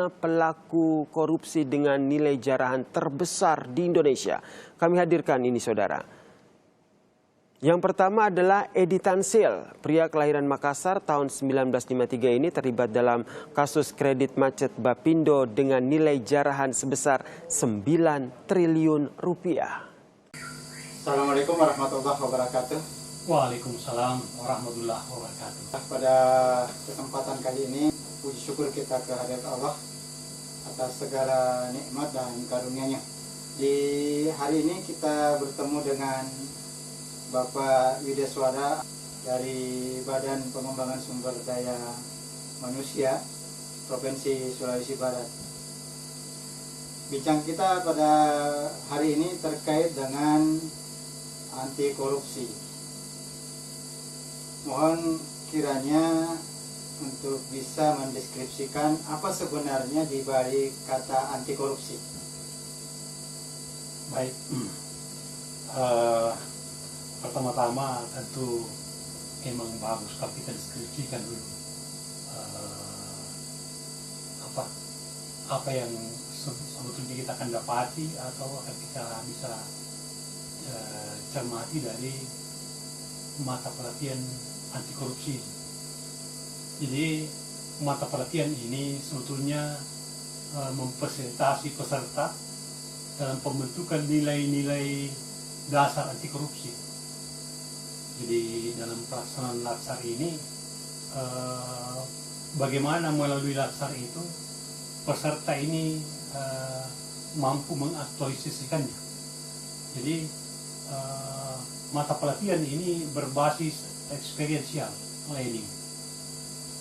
pelaku korupsi dengan nilai jarahan terbesar di Indonesia. Kami hadirkan ini, saudara. Yang pertama adalah Edi Tansil, pria kelahiran Makassar tahun 1953 ini terlibat dalam kasus kredit macet Bapindho dengan nilai jarahan sebesar 9 triliun rupiah. Assalamualaikum warahmatullahi wabarakatuh. Waalaikumsalam warahmatullahi wabarakatuh. Pada kesempatan kali ini, puji syukur kita kehadirat Allah atas segala nikmat dan karunia-Nya. Di hari ini kita bertemu dengan Bapak Yudeswara dari Badan Pengembangan Sumber Daya Manusia Provinsi Sulawesi Barat. Bincang kita pada hari ini terkait dengan anti korupsi. Mohon kiranya untuk bisa mendeskripsikan apa sebenarnya di balik kata anti korupsi. Baik, pertama-tama tentu memang bagus kalau kita deskripsikan dulu apa yang sebetulnya kita akan dapati atau akan kita bisa cermati dari mata pelatihan anti korupsi. Jadi mata pelatihan ini sebetulnya memfasilitasi peserta dalam pembentukan nilai-nilai dasar anti korupsi. Jadi dalam pelaksanaan laksar ini bagaimana melalui laksar itu peserta ini mampu mengaktualisasikannya. Jadi mata pelatihan ini berbasis experiential learning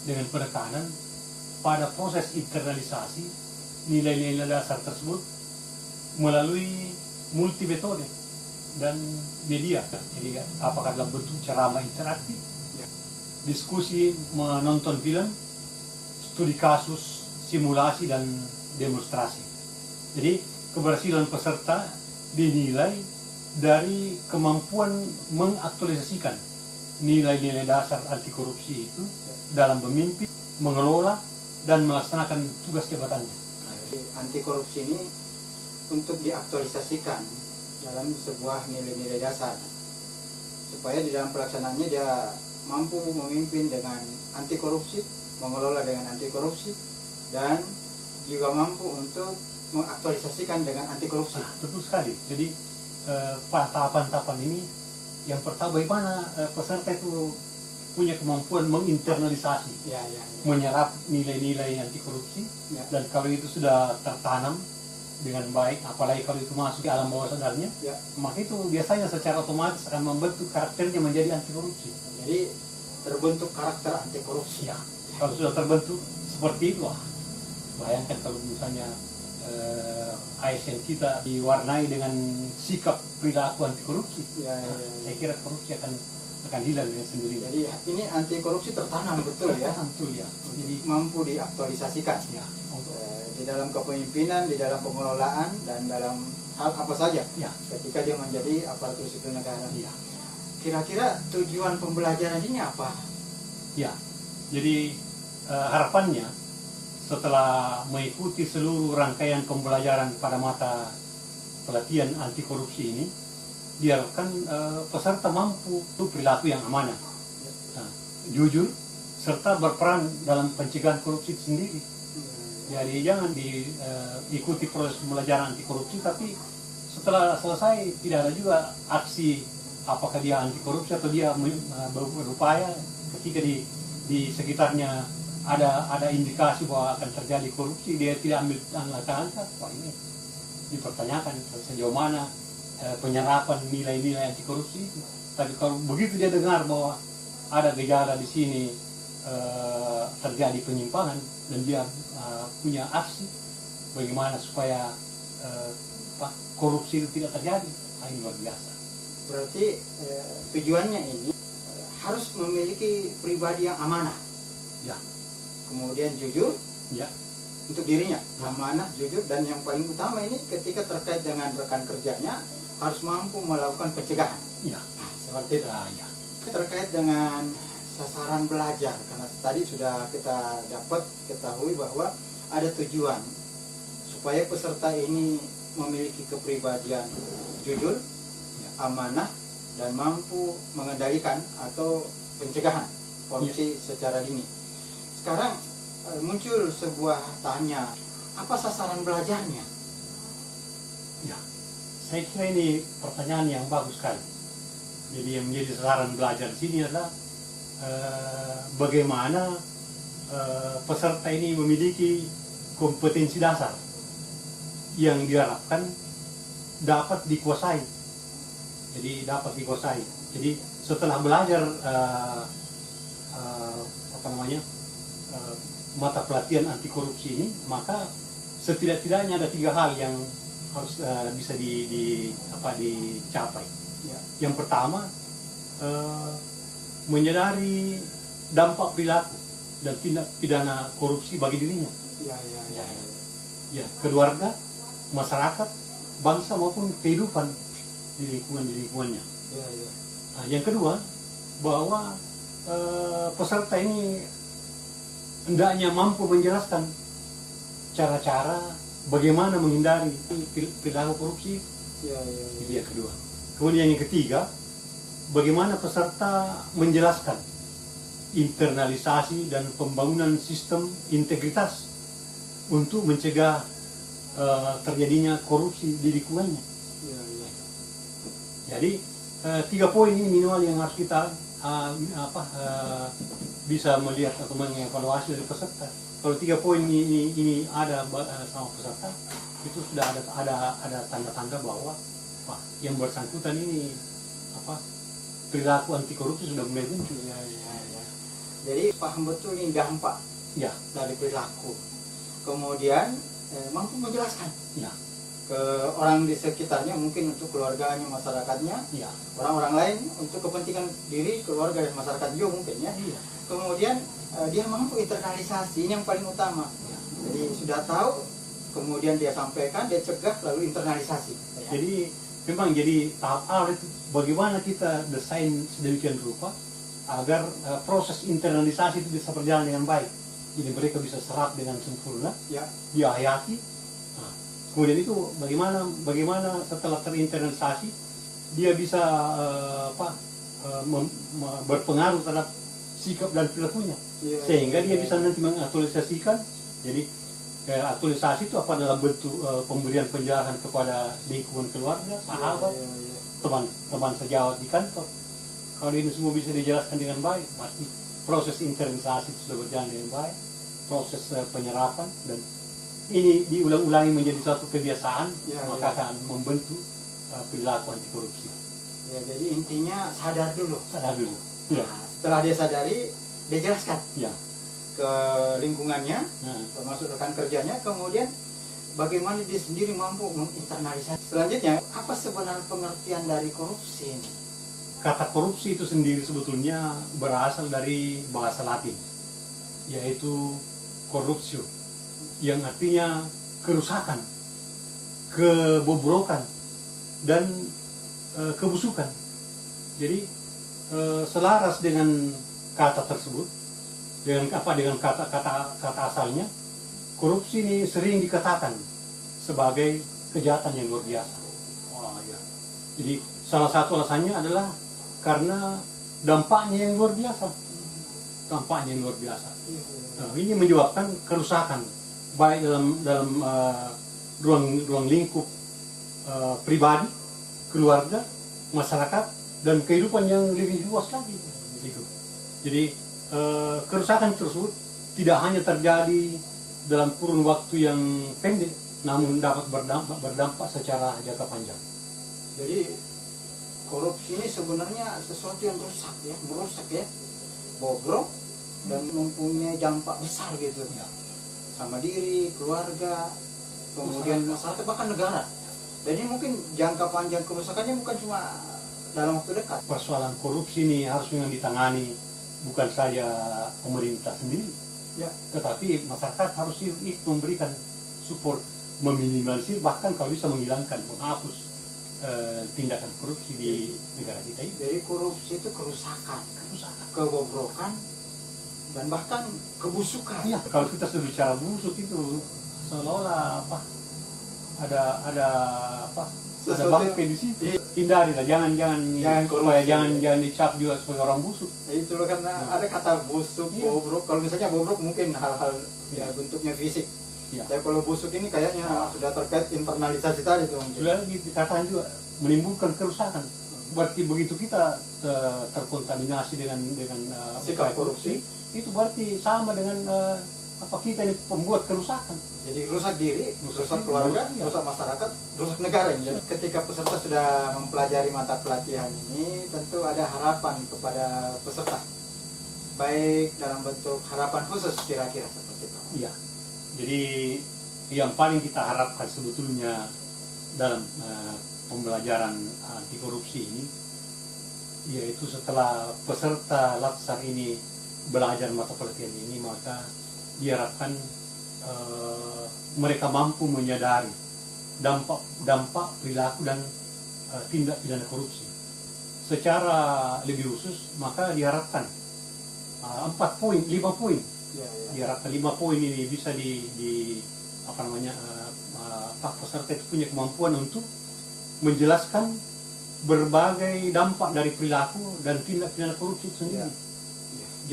dengan penekanan pada proses internalisasi nilai-nilai dasar tersebut melalui multi metode dan media. Jadi apakah dalam bentuk ceramah interaktif, diskusi, menonton film, studi kasus, simulasi dan demonstrasi. Jadi keberhasilan peserta dinilai dari kemampuan mengaktualisasikan nilai-nilai dasar anti korupsi itu dalam memimpin, mengelola, dan melaksanakan tugas jabatannya. Anti korupsi ini untuk diaktualisasikan dalam sebuah nilai-nilai dasar supaya di dalam pelaksanaannya dia mampu memimpin dengan anti korupsi, mengelola dengan anti korupsi, dan juga mampu untuk mengaktualisasikan dengan anti korupsi. Betul sekali. Jadi tahapan-tahapan ini yang pertama bagaimana peserta itu punya kemampuan menginternalisasi, menyerap nilai-nilai anti korupsi, dan kalau itu sudah tertanam dengan baik, apalagi kalau itu masuk ke alam bawah sadarnya, maka itu biasanya secara otomatis akan membentuk karakternya menjadi anti korupsi. Jadi terbentuk karakter anti korupsi. Kalau sudah terbentuk seperti itu, bayangkan kalau misalnya ASN kita diwarnai dengan sikap perilaku anti korupsi, saya kira korupsi akan hilang dengan sendirinya. Jadi ini anti korupsi tertanam betul ya. Betul ya. Jadi mampu diaktualisasikan di dalam kepemimpinan, di dalam pengelolaan, dan dalam hal apa saja ketika dia menjadi aparatur sipil negara. Kira-kira tujuan pembelajaran ini apa? Ya, jadi harapannya setelah mengikuti seluruh rangkaian pembelajaran pada mata pelatihan anti korupsi ini, diharapkan peserta mampu perilaku yang amanah, jujur, serta berperan dalam pencegahan korupsi itu sendiri. Jadi jangan diikuti proses pembelajaran anti korupsi, tapi setelah selesai tidak ada juga aksi apakah dia anti korupsi atau dia berupaya ketika di sekitarnya ada indikasi bahwa akan terjadi korupsi, dia tidak ambil langkah-langkah. Wah, ini dipertanyakan sejauh mana penyerapan nilai-nilai anti korupsi itu. Tapi kalau begitu dia dengar bahwa ada gejala di sini terjadi penyimpangan dan dia punya aksi bagaimana supaya korupsi itu tidak terjadi, ini luar biasa. Berarti tujuannya ini harus memiliki pribadi yang amanah, kemudian jujur untuk dirinya, amanah, jujur, dan yang paling utama ini ketika terkait dengan rekan kerjanya harus mampu melakukan pencegahan. Seperti itu. Terkait dengan sasaran belajar, karena tadi sudah kita dapat ketahui bahwa ada tujuan supaya peserta ini memiliki kepribadian jujur, amanah, dan mampu mengendalikan atau pencegahan korupsi secara dini. Sekarang muncul sebuah tanya, apa sasaran belajarnya? Ya, saya kira ini pertanyaan yang bagus sekali. Jadi yang menjadi sasaran belajar di sini adalah bagaimana peserta ini memiliki kompetensi dasar yang diharapkan dapat dikuasai. Jadi setelah belajar mata pelatihan anti korupsi ini, maka setidak-tidaknya ada 3 hal yang harus bisa dicapai. Ya. Yang pertama, menyadari dampak perilaku dan tindak pidana korupsi bagi dirinya. Ya, keluarga, masyarakat, bangsa maupun kehidupan di lingkungannya. Nah, yang kedua, bahwa peserta ini hendaknya mampu menjelaskan cara-cara bagaimana menghindari perilaku korupsi. Itu yang kedua. Kemudian yang ketiga, bagaimana peserta menjelaskan internalisasi dan pembangunan sistem integritas untuk mencegah terjadinya korupsi di lingkungannya. Jadi 3 poin ini minimal yang harus kita bisa melihat atau mengevaluasi dari peserta. Kalau 3 poin ini ada sama peserta, itu sudah ada tanda-tanda bahwa yang bersangkutan ini perilaku anti korupsi sudah mulai muncul. Jadi paham betul ini dampak dari perilaku. Kemudian mampu menjelaskan ke orang di sekitarnya, mungkin untuk keluarganya, masyarakatnya, orang-orang lain untuk kepentingan diri, keluarga dan masyarakat juga mungkin ya. Kemudian dia mampu internalisasi, ini yang paling utama. Jadi sudah tahu, kemudian dia sampaikan, dia cegah, lalu internalisasi. Jadi memang jadi tahap awal itu bagaimana kita desain sedemikian rupa agar proses internalisasi itu bisa berjalan dengan baik. Jadi mereka bisa serap dengan sempurna, dihayati. Kemudian itu bagaimana setelah terinternalisasi dia bisa berpengaruh terhadap sikap dan perilakunya, sehingga dia bisa nanti mengaktualisasikan. Jadi aktualisasi itu dalam bentuk pemberian penjelasan kepada lingkungan keluarga, sahabat, teman sejawat di kantor. Kalau ini semua bisa dijelaskan dengan baik, pasti proses internalisasi itu sudah berjalan dengan baik, proses penyerapan, dan ini diulang-ulangi menjadi suatu kebiasaan, maka akan membentuk perilaku anti korupsi. Ya, jadi intinya sadar dulu. Ya. Setelah dia sadari, dia jelaskan ke lingkungannya, termasuk rekan kerjanya. Kemudian bagaimana dia sendiri mampu menginternalisasi. Selanjutnya, apa sebenarnya pengertian dari korupsi ini? Kata korupsi itu sendiri sebetulnya berasal dari bahasa Latin, yaitu corruptio, yang artinya kerusakan, kebobrokan, dan kebusukan. Jadi selaras dengan kata tersebut, dengan kata asalnya, korupsi ini sering dikatakan sebagai kejahatan yang luar biasa. Jadi salah satu alasannya adalah karena dampaknya yang luar biasa. Nah, ini menyebabkan kerusakan baik dalam ruang lingkup pribadi, keluarga, masyarakat, dan kehidupan yang lebih luas lagi. Jadi kerusakan tersebut tidak hanya terjadi dalam kurun waktu yang pendek, namun dapat berdampak secara jangka panjang. Jadi korupsi ini sebenarnya sesuatu yang merusak ya, bobrok, dan mempunyai dampak besar gitu. Sama diri, keluarga, kemudian masyarakat, bahkan negara. Jadi mungkin jangka panjang kerusakannya bukan cuma dalam waktu dekat. Persoalan korupsi ini harus memang ditangani bukan saja pemerintah sendiri, tetapi masyarakat harus memberikan support, meminimalisir, bahkan kalau bisa menghilangkan, menghapus tindakan korupsi di negara kita ini. Jadi korupsi itu kerusakan, kebobrokan, dan bahkan kebusukan. Iya, kalau kita sudah bicara busuk itu seolah-olah apa? Ada apa? Ada Sesuatu bangke di situ. Hindarilah, jangan korupsi. jangan dicap juga sebagai orang busuk. Itu loh, karena ada kata busuk, Iya. bobrok. Kalau misalnya bobrok mungkin hal-hal ya bentuknya fisik. Iya. Tapi kalau busuk ini kayaknya sudah terkait internalisasi tadi tuh mungkin. Sudah dikatakan juga menimbulkan kerusakan. Berarti begitu kita terkontaminasi dengan Sikap korupsi, itu berarti sama dengan apa, kita ini pembuat kerusakan. jadi rusak diri, Rusak rusak diri, keluarga, iya. rusak masyarakat, rusak negara ini. Jadi ketika peserta sudah mempelajari mata pelatihan ini, tentu ada harapan kepada peserta, baik dalam bentuk harapan khusus kira-kira seperti itu. Iya. Jadi yang paling kita harapkan sebetulnya dalam pembelajaran anti korupsi ini, yaitu setelah peserta Latsar ini belajar mata pelatihan ini, maka diharapkan mereka mampu menyadari dampak perilaku dan tindak pidana korupsi. Secara lebih khusus, maka diharapkan 5 poin. Ya, ya. Diharapkan 5 poin ini bisa apa namanya, peserta itu punya kemampuan untuk menjelaskan berbagai dampak dari perilaku dan tindak pidana korupsi itu sendiri. Ya.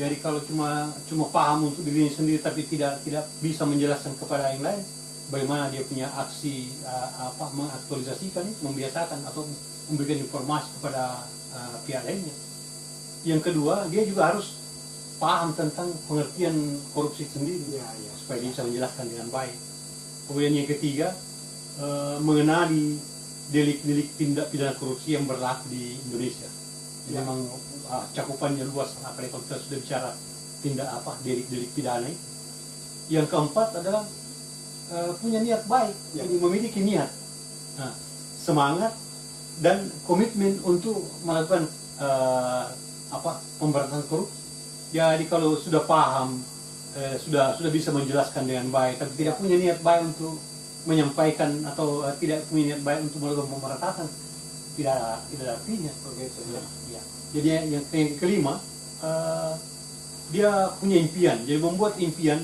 Jadi kalau cuma paham untuk dirinya sendiri tapi tidak bisa menjelaskan kepada yang lain, bagaimana dia punya aksi mengaktualisasikan itu, membiasakan atau memberikan informasi kepada pihak lainnya. Yang kedua, dia juga harus paham tentang pengertian korupsi sendiri, Ya, ya. supaya dia bisa menjelaskan dengan baik. Kemudian yang ketiga, mengenali delik-delik tindak pidana korupsi yang berlaku di Indonesia. Ya. Memang cakupannya luas, apalagi kalau kita sudah bicara delik-delik pidana. Yang keempat adalah punya niat baik, Ya. jadi memiliki niat, semangat dan komitmen untuk melakukan pemberantasan korupsi. Jadi kalau sudah paham, sudah bisa menjelaskan dengan baik, tapi tidak punya niat baik untuk menyampaikan atau tidak punya niat baik untuk melakukan pemberantasan, tidak ada artinya. Begitu, ya. Ya. Jadi yang kelima, dia punya impian, jadi membuat impian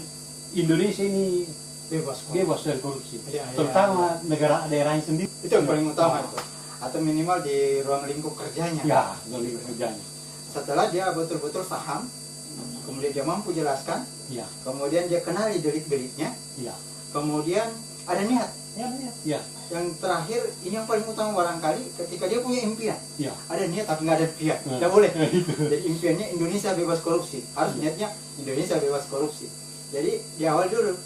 Indonesia ini bebas dari korupsi, Ya, ya, terutama negara daerahnya sendiri. Itu yang paling utama itu. Atau minimal di ruang lingkup kerjanya. Ya, dari kerjanya. Setelah dia betul-betul paham, kemudian dia mampu jelaskan, Ya, kemudian dia kenali delik-deliknya, ya, kemudian ada niat. ya, Yang terakhir, ini yang paling utama barangkali, ketika dia punya impian. ya. Ada niat tapi nggak ada impian. Nah. Nggak boleh. Itu. Jadi impiannya Indonesia bebas korupsi. Harus niatnya Indonesia bebas korupsi. Jadi di awal dulu,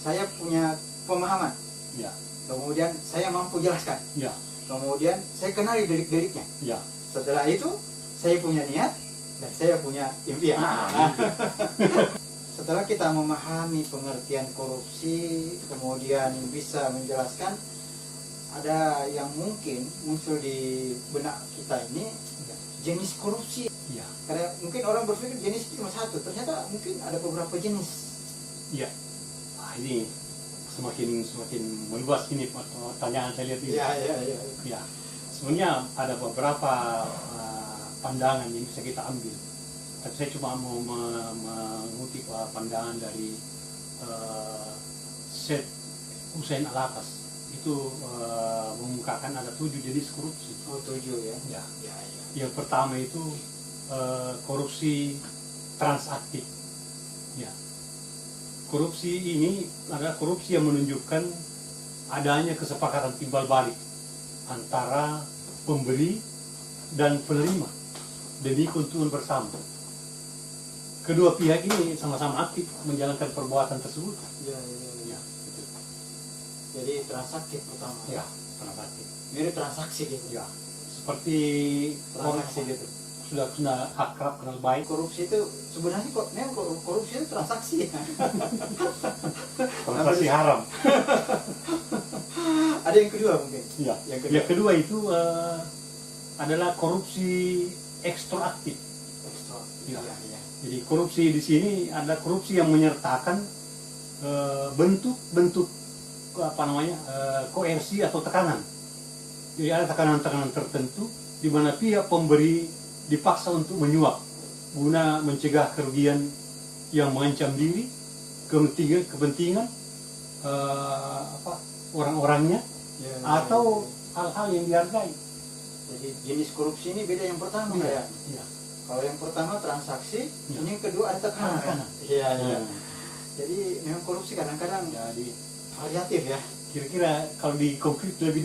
saya punya pemahaman. Ya, Kemudian saya mampu jelaskan. ya, Kemudian saya kenali delik-deliknya. ya. Setelah itu, saya punya niat dan saya punya impian. Setelah kita memahami pengertian korupsi, kemudian bisa menjelaskan, ada yang mungkin muncul di benak kita ini jenis korupsi. Ya, Karena mungkin orang berpikir jenis itu cuma satu, ternyata mungkin ada beberapa jenis. ya. Ini semakin meluas ini pertanyaan saya lihat ini. Ya, ya, ya. Ya, sebenarnya ada beberapa pandangan yang bisa kita ambil. Tapi saya cuma mau mengutip pandangan dari Syed Hussein Alatas. Itu mengungkapkan ada 7 jenis korupsi. Oh, 7 ya. Ya. Ya, ya. Yang pertama itu korupsi transaktif. Ya. Korupsi ini adalah korupsi yang menunjukkan adanya kesepakatan timbal balik antara pembeli dan penerima demi keuntungan bersama. Kedua pihak ini sama-sama aktif menjalankan perbuatan tersebut. Ya, ya, ya. Ya, gitu. Jadi transaksi pertama. Ya, transaktif. Mirip transaksi gitu. Ya, seperti Transaksi korupsi gitu. sudah akrab kenal baik. Korupsi itu sebenarnya kok memang korupsi itu transaksi. Transaksi haram. Ada yang kedua mungkin. Ya. Yang Yang kedua kedua. itu adalah korupsi ekstraaktif. Ya, Ya. ya. Jadi korupsi di sini adalah korupsi yang menyertakan bentuk-bentuk koersi atau tekanan. Jadi ada tekanan-tekanan tertentu di mana pihak pemberi dipaksa untuk menyuap guna mencegah kerugian yang mengancam diri, kepentingan orang-orangnya, Ya, atau hal-hal yang dihargai. jadi jenis korupsi ini beda yang pertama Iya. ya. Iya. Kalau yang pertama transaksi, Ya. ini yang kedua ada tekanan. Tekanan. Iya, iya. Hmm. Jadi memang korupsi kadang-kadang Jadi variatif ya. kira-kira kalau lebih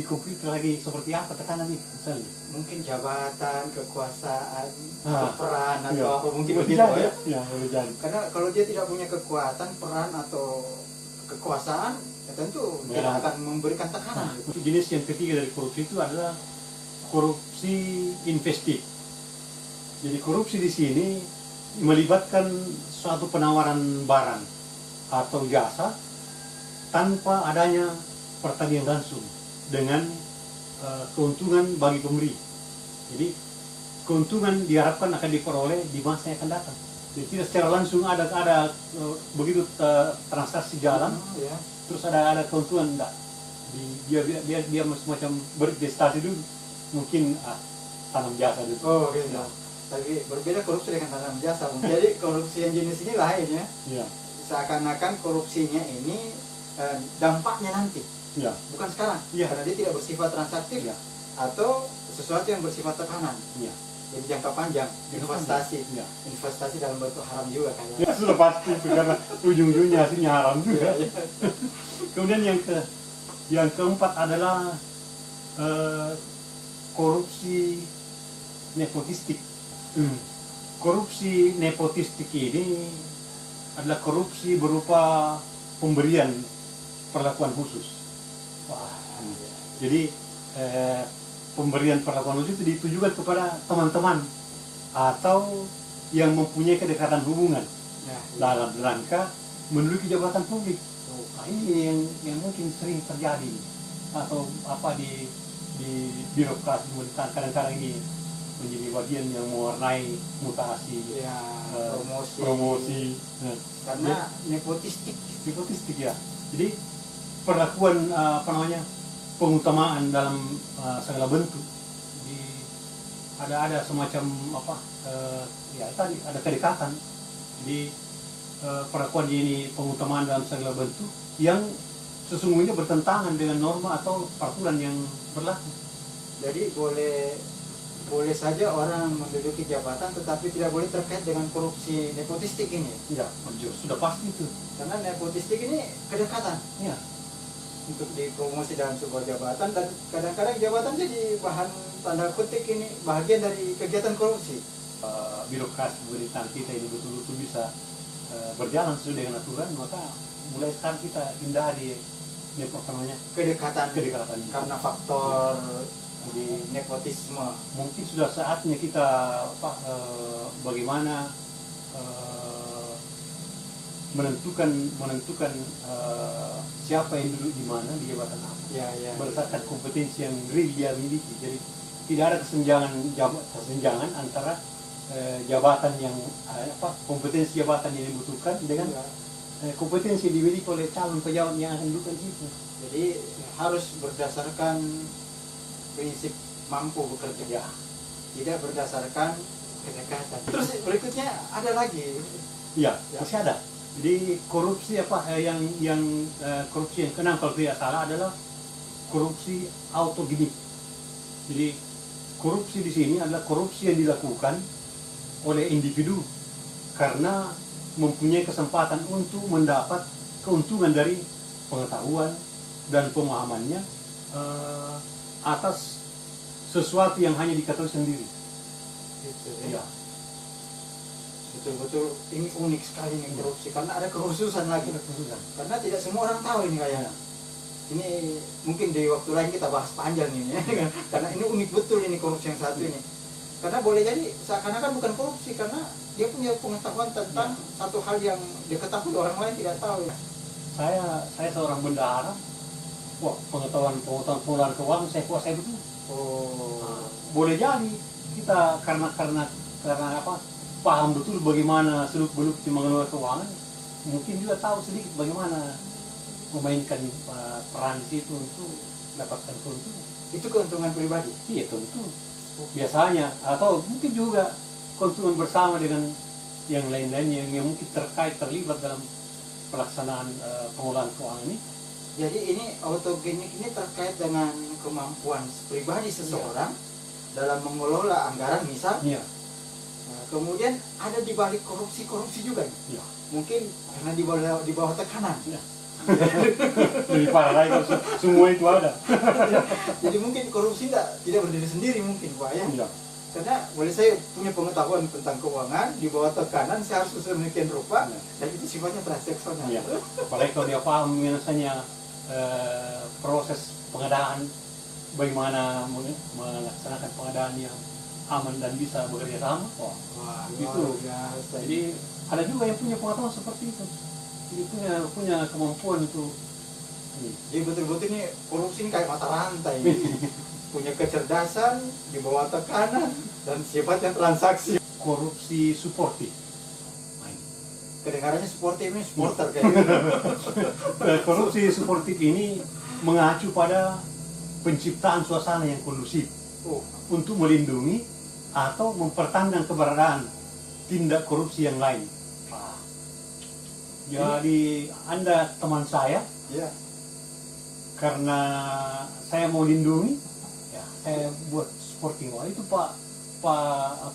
dikonkret lagi seperti apa tekanan itu misalnya? Mungkin jabatan, kekuasaan, Ah, peran atau iya. apa mungkin Boleh begitu jadi, ya. ya, boleh jadi. Karena kalau dia tidak punya kekuatan, peran atau kekuasaan, ya tentu dia Ya. akan memberikan Nah, tekanan. jenis yang ketiga dari korupsi itu adalah korupsi investif. Jadi korupsi di sini melibatkan suatu penawaran barang atau jasa tanpa adanya pertanian langsung dengan keuntungan bagi pemberi. Jadi keuntungan diharapkan akan diperoleh di masa yang akan datang. Jadi tidak secara langsung ada begitu transaksi jalan, Ya. terus ada keuntungan enggak. Dia semacam berinvestasi dulu, mungkin tanam jasa dulu. Oh gitu. Ya. Tapi berbeda korupsi dengan tanam jasa. Jadi korupsi yang jenis ini lain ya. Ya, Seakan-akan korupsinya ini dampaknya nanti, ya, bukan sekarang. Iya. Karena dia tidak bersifat transaktif ya, atau sesuatu yang bersifat tekanan. ya. Jadi jangka panjang, investasi. Ya. Investasi dalam bentuk haram juga kayaknya. Ya sudah pasti itu karena ujung-ujungnya hasilnya haram juga. Iya, iya. Kemudian yang keempat adalah korupsi nepotistik. Korupsi nepotistik ini adalah korupsi berupa pemberian perlakuan khusus. Wah, jadi pemberian perlakuan khusus itu ditujukan kepada teman-teman atau yang mempunyai kedekatan hubungan Ya, dalam rangka menduduki jabatan publik. Nah, ini yang mungkin sering terjadi atau apa di birokrasi pemerintahan kadang-kadang ini menjadi bagian yang mewarnai mutasi, ya, promosi. Nah, Karena nepotistik. nepotistik ya. Jadi perlakuan pengutamaan dalam segala bentuk. Jadi ada semacam ya tadi ada kedekatan. Jadi perlakuan ini pengutamaan dalam segala bentuk yang sesungguhnya bertentangan dengan norma atau peraturan yang berlaku. Jadi boleh saja orang menduduki jabatan tetapi tidak boleh terkait dengan korupsi nepotistik ini. Ya, sudah pasti itu. Karena nepotistik ini kedekatan Ya, untuk dipromosi dalam sebuah jabatan, dan kadang-kadang jabatan jadi bahan tanda petik ini bagian dari kegiatan korupsi. birokrasi pemerintahan kita ini betul-betul bisa berjalan sesuai dengan aturan, maka mulai sekarang kita hindari Kedekatan kedekatan. karena faktor di nepotisme. Mungkin sudah saatnya kita bagaimana menentukan siapa yang duduk di mana di jabatan apa Ya. berdasarkan kompetensi yang real dia miliki. Jadi tidak ada kesenjangan antara jabatan yang kompetensi jabatan yang dibutuhkan dengan kompetensi yang dimiliki oleh calon pejabat yang akan duduk di situ. Jadi harus berdasarkan prinsip mampu bekerja, tidak berdasarkan kedekatan. Terus berikutnya ada lagi. Iya, Ya. masih ada. Jadi korupsi korupsi yang keenam kalau tidak salah adalah korupsi autogenik. Jadi korupsi di sini adalah korupsi yang dilakukan oleh individu karena mempunyai kesempatan untuk mendapat keuntungan dari pengetahuan dan pemahamannya atas sesuatu yang hanya diketahui sendiri. Gitu, Ya. Betul-betul ini unik sekali nih korupsi karena ada kekhususan lagi. Karena tidak semua orang tahu ini kayaknya. Ini mungkin di waktu lain kita bahas panjang ini ya. Karena ini unik betul ini korupsi yang satu ini. Karena boleh jadi seakan-akan bukan korupsi karena dia punya pengetahuan tentang satu hal yang diketahui orang lain tidak tahu. Saya seorang bendahara. Wah, pengetahuan pengelolaan keuangan saya kuasai betul. Oh, Boleh jadi kita karena paham betul bagaimana seluk-beluk mengelola keuangan, mungkin juga tahu sedikit bagaimana memainkan peran di situ untuk dapatkan keuntungan. itu keuntungan pribadi. Iya tentu. Biasanya atau mungkin juga keuntungan bersama dengan yang lain-lain yang mungkin terlibat dalam pelaksanaan pengelolaan keuangan ini. Jadi ini autogenik ini terkait dengan kemampuan pribadi seseorang dalam mengelola anggaran misal. Iya. Nah, kemudian ada di balik korupsi juga. Iya. Mungkin karena di bawah tekanan. Iya. Lebih parah lagi kalau semua itu ada. Jadi mungkin korupsi tidak berdiri sendiri mungkin Pak ya. Iya. Karena boleh saya punya pengetahuan tentang keuangan di bawah tekanan saya harus sedemikian rupa dan itu sifatnya transaksional. Iya. Apalagi kalau dia paham misalnya proses pengadaan, bagaimana melaksanakan pengadaan yang aman dan bisa bekerja sama. Wah, itu. biasa. Jadi ada juga yang punya pengetahuan seperti itu. Jadi punya kemampuan itu. Jadi betul-betul ini korupsi ini kayak mata rantai. Punya kecerdasan di bawah tekanan dan sifatnya transaksi. Korupsi suportif. Kedengarannya sportif ini supporter kayak gitu. Korupsi suportif ini mengacu pada penciptaan suasana yang kondusif untuk melindungi atau mempertahankan keberadaan tindak korupsi yang lain. Jadi Anda teman saya, ya. Karena saya mau lindungi, ya saya buat sporting. Wah itu Pak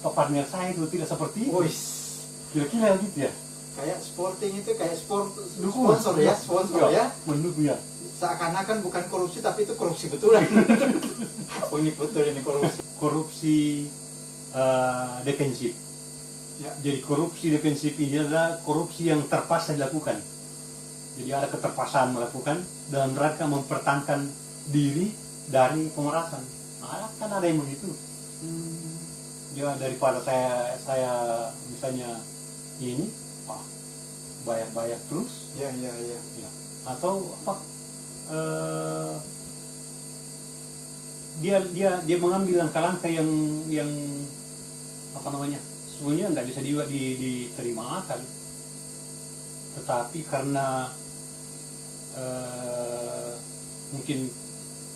partner saya itu tidak seperti itu. Kira-kira gitu ya. Kayak sporting itu kayak Dukungan. sponsor ya. Mendukung ya. Seakan-akan bukan korupsi tapi itu korupsi betulan. Ini betul ini korupsi. Korupsi defensif. Ya. Jadi korupsi defensif ini adalah korupsi yang terpaksa dilakukan. Jadi ada keterpaksaan melakukan dalam rangka mempertahankan diri dari pemerasan. Nah, kan ada yang begitu. Ya daripada saya misalnya ini bayar terus. Ya. Ya. Atau apa? Dia mengambil langkah-langkah yang apa namanya? Sebenarnya nggak bisa diterima akal, tetapi karena mungkin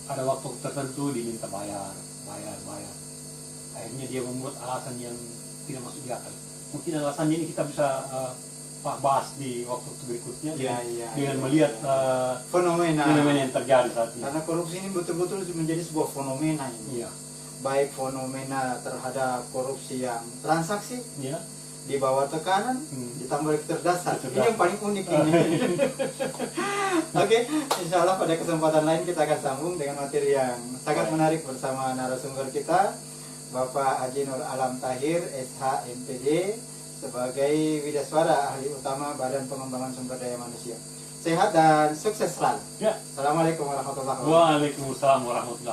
ada waktu tertentu diminta bayar, akhirnya dia membuat alasan yang tidak masuk di akal. Mungkin alasannya ini kita bisa bahas di waktu berikutnya dengan melihat fenomena yang terjadi saat ini. Karena korupsi ini betul-betul menjadi sebuah fenomena ini. Iya. Baik fenomena terhadap korupsi yang transaksi Ya. di bawah tekanan ditambah kecerdasan. Ini yang paling unik ini. Oke, insya Allah pada kesempatan lain kita akan sambung dengan materi yang sangat menarik bersama narasumber kita, Bapak Haji Nur Alam Tahir, SH MPD, sebagai Widaswara Ahli Utama Badan Pengembangan Sumber Daya Manusia. Sehat dan sukses selalu. Ya. Assalamualaikum warahmatullahi wabarakatuh. Waalaikumsalam warahmatullahi wabarakatuh.